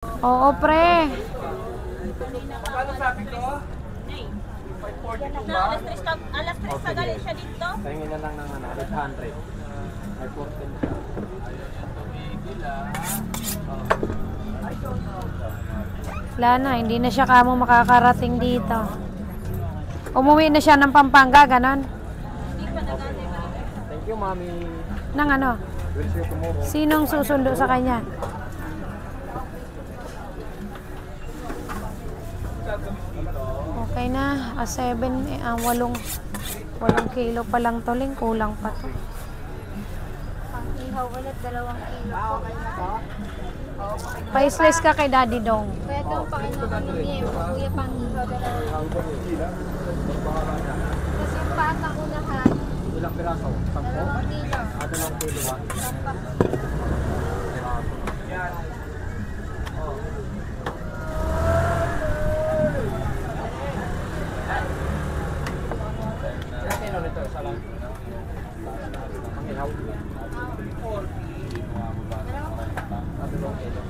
Oo, pre. Paano sabi ko? Na, alas 3 pa galing siya dito. Tingin na lang ng 800. May 14 siya. Wala na, hindi na siya kamo makakarating dito. Umuwi na siya ng Pampanga, ganon. Thank you, mami. Nang ano? We'll see you tomorrow. Sinong susundo sa kanya? Okay na, 8 kilo pa lang toling, kulang pa to. Pang-ihaw ulit, 2 kilo. Okay na to? Pa-slice ka kay Daddy Dong. Kaya itong pang-ihaw niya, kuya pang-ihaw 2 kilo. Tapos yung patang unahan, Ilang piraso? 10? 2 kilo. Ano lang kilo ha? Ilang kilo nito? Isa lang? Panginaw? 2 kilo.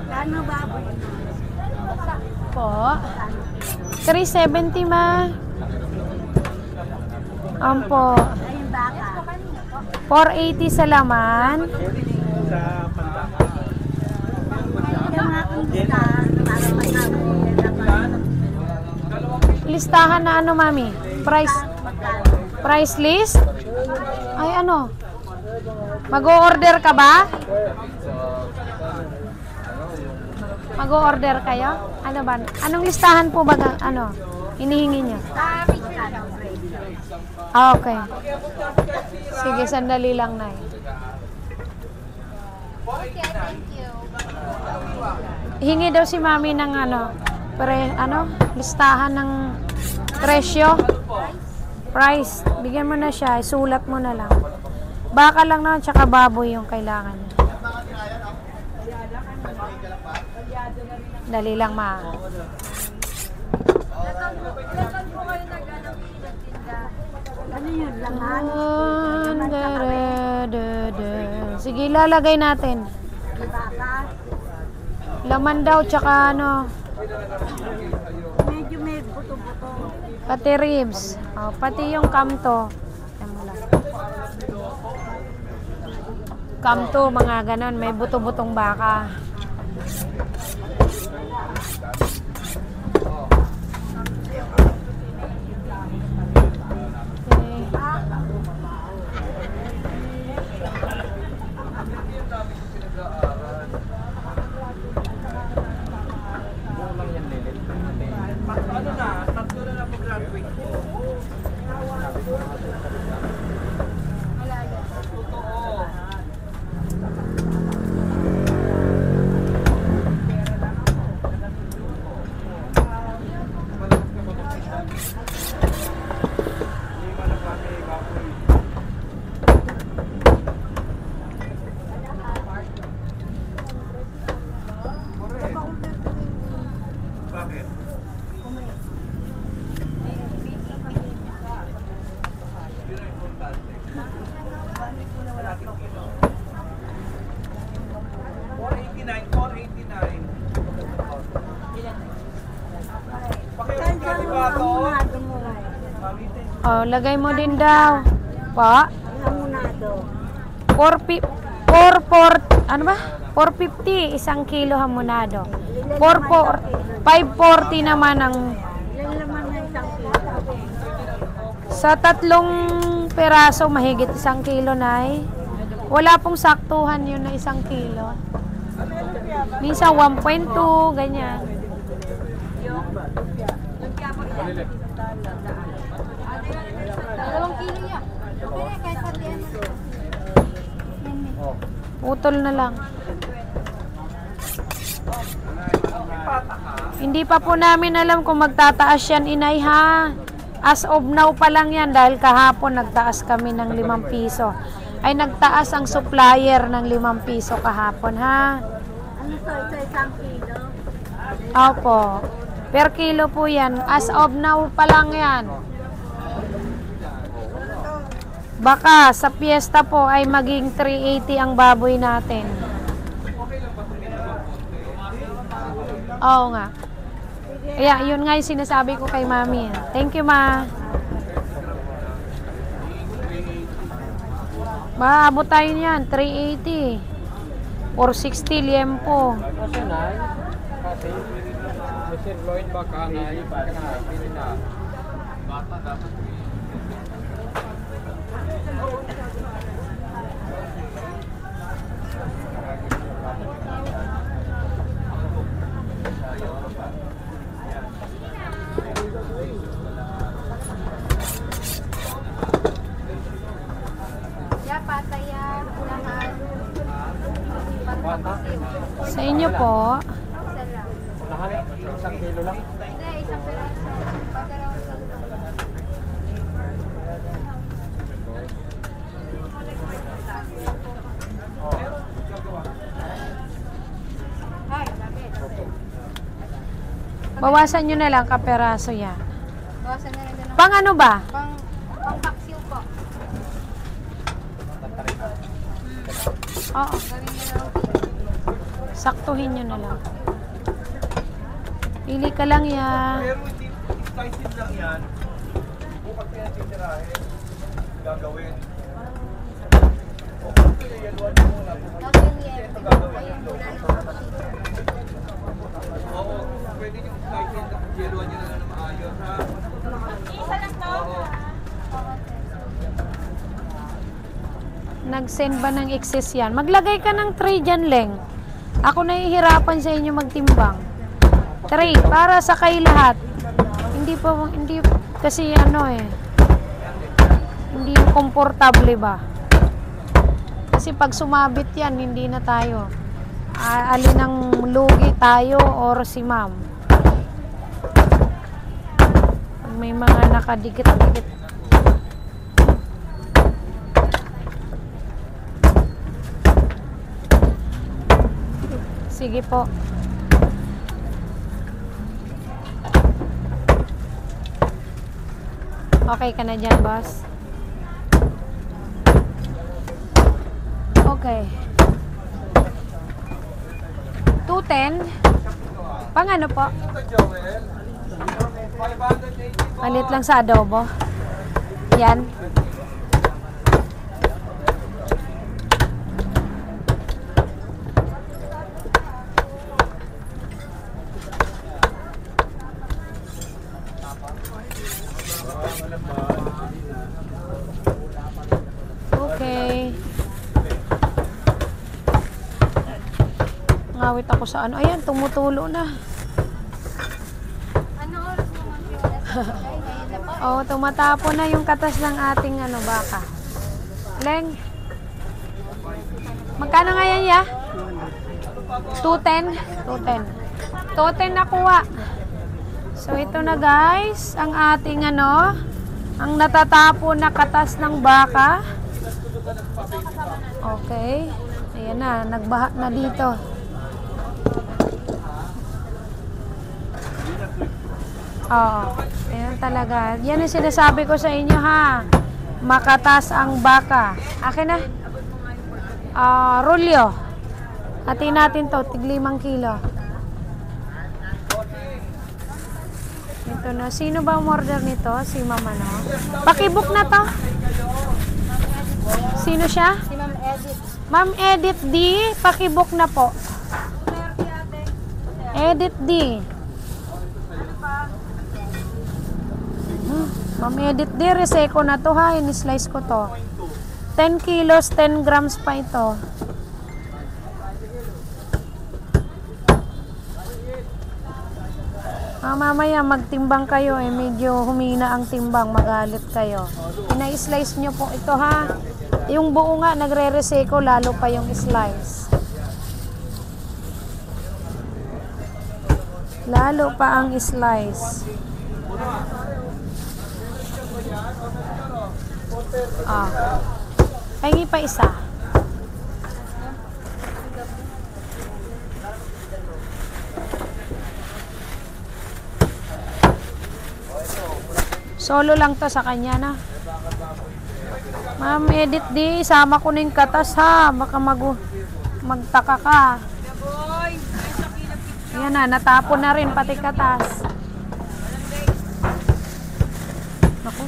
Ano baboy? Po. 370 ma. Ampo. Ayun baka. 480 sa laman. Sa panda. Yung aking listahan, para magkakaroon naman. Listahan na ano, mami? Price list? Ay, ano? Mag-o-order ka ba? Mag-o-order kayo? Ano ba? Anong listahan po ba? Ano? Hinihingi niyo? Sa pizza ng presyo. Ah, okay. Sige, sandali lang na. Okay, thank you. Hingi daw si mami ng listahan ng presyo. Price. Bigyan mo na siya, isulat mo na lang. Baka lang naman, tsaka baboy yung kailangan niya. Dali lang, ma. Ano yun? Laman? Sige, lalagay natin. Baka? Laman daw, tsaka ano, Medyo may buto-buto. pati ribs. Oh, pati yung kamto. Kamto, mga ganon. May buto-butong baka. Ano na? Tatlo na lang pag-graduate. Bakit? Oh, lagay mo din daw. Pa? Hamonado. 450, 1 kilo hamonado. 540 naman ang Ilan laman na 1 kilo? sa 3 peraso mahigit 1 kilo na wala pong saktuhan yun na 1 kilo. Minsan 1.2 ganyan. Dalawang kilo yan. Pero kahit pati ano. Putol na lang. Hindi pa po namin alam kung magtataas yan, inay, ha. As of now pa lang yan dahil kahapon nagtaas kami ng 5 piso. Ay nagtaas ang supplier ng 5 piso kahapon, ha. Ano to? Ito 1 kilo? Opo. Per kilo po yan. As of now pa lang yan. Baka sa piyesta po ay maging 380 ang baboy natin. Oo nga. Kaya yun nga yung sinasabi ko kay mami. Thank you, ma. Maabot tayo niyan, 380. 460 liempo. Kasi nay, kasi may sirloin baka nay, pili na. Bata dapat. Ya, pataya, lahat. Bata. Sa inyo po, Isa lang. Unahan, 1 kilo lang. Hindi, isang peraso. Pagdalawang sandok. Ay, lapit. bawasan nyo na lang kaperaso yan. Bawasan na rin din ng Pang ano ba? pang paksiw po. Oo, Gawin niyo lang. saktuhin nyo na lang. Pili ka lang yan. Pero hindi slices lang yan. Bukas pinatitirahin. Gagawin. O kung yaluan mo muna. Tapos yung yelo. Ayun, muna ng paksiw. Oo, pwede yung slices. Yaluan nyo na lang na maayos ha. Isa lang to. Oo. Nag-send ba ng excess yan? Maglagay ka ng tray dyan, Leng. Ako nahihirapan sa inyo magtimbang. Tray, para sa kay lahat. Hindi kasi hindi komportable ba? Kasi pag sumabit yan, hindi na tayo. Alin ang lugi tayo or si ma'am. Pag may mga nakadikit-dikit. Sige po. Okay ka na dyan, boss? Okay. 210. Pang ano po? Joel, 580 Malit lang sa adobo. Yan. Okay. Ngawit ako sa ano. Ayan, tumutulo na. Anong oras mo mag-iwalas? Ay, ngayon na po. Oh, tumatapo na yung katas ng ating baka. Leng. Magkano nga yan, ya? 210? 210. 210 nakuha. So, ito na guys, ang ating ang natatapo na katas ng baka. Okay. Ayan na, nagbaha na dito. Oo. Ayan talaga. Yan ang sinasabi ko sa inyo ha. Makatas ang baka. Akin na. Rolyo. Hatiin natin to, tig 5 kilo. Ito na. Sino ba umorder nito? Si mama, no? Pakibook na to. Sino siya? Si Ma'am Edith. Ma'am Edith D. Pakibook na po. Edith D. Ma'am Edith D. Reseko na to ha. In-slice ko to. 10 kilos, 10 grams pa ito. Mamaya magtimbang kayo medyo humina ang timbang, magalit kayo. Ina-slice nyo po ito ha. Yung buo nga nagre-reseko, lalo pa yung slice. Lalo pa ang slice. Pahingi pa isa. Solo lang to sa kanya na. Ma'am, edit di. Sama ko na yung katas ha. Baka magtaka ka. Yan na, natapon na rin pati katas. Ako.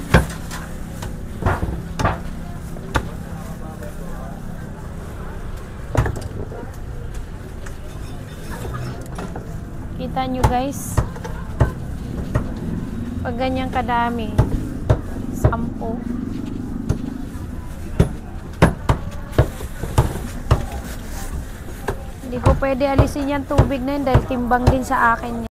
Kita nyo guys. Pag ganyan kadami. 10. Hindi ko pwede alisin yung tubig na yun dahil timbang din sa akin.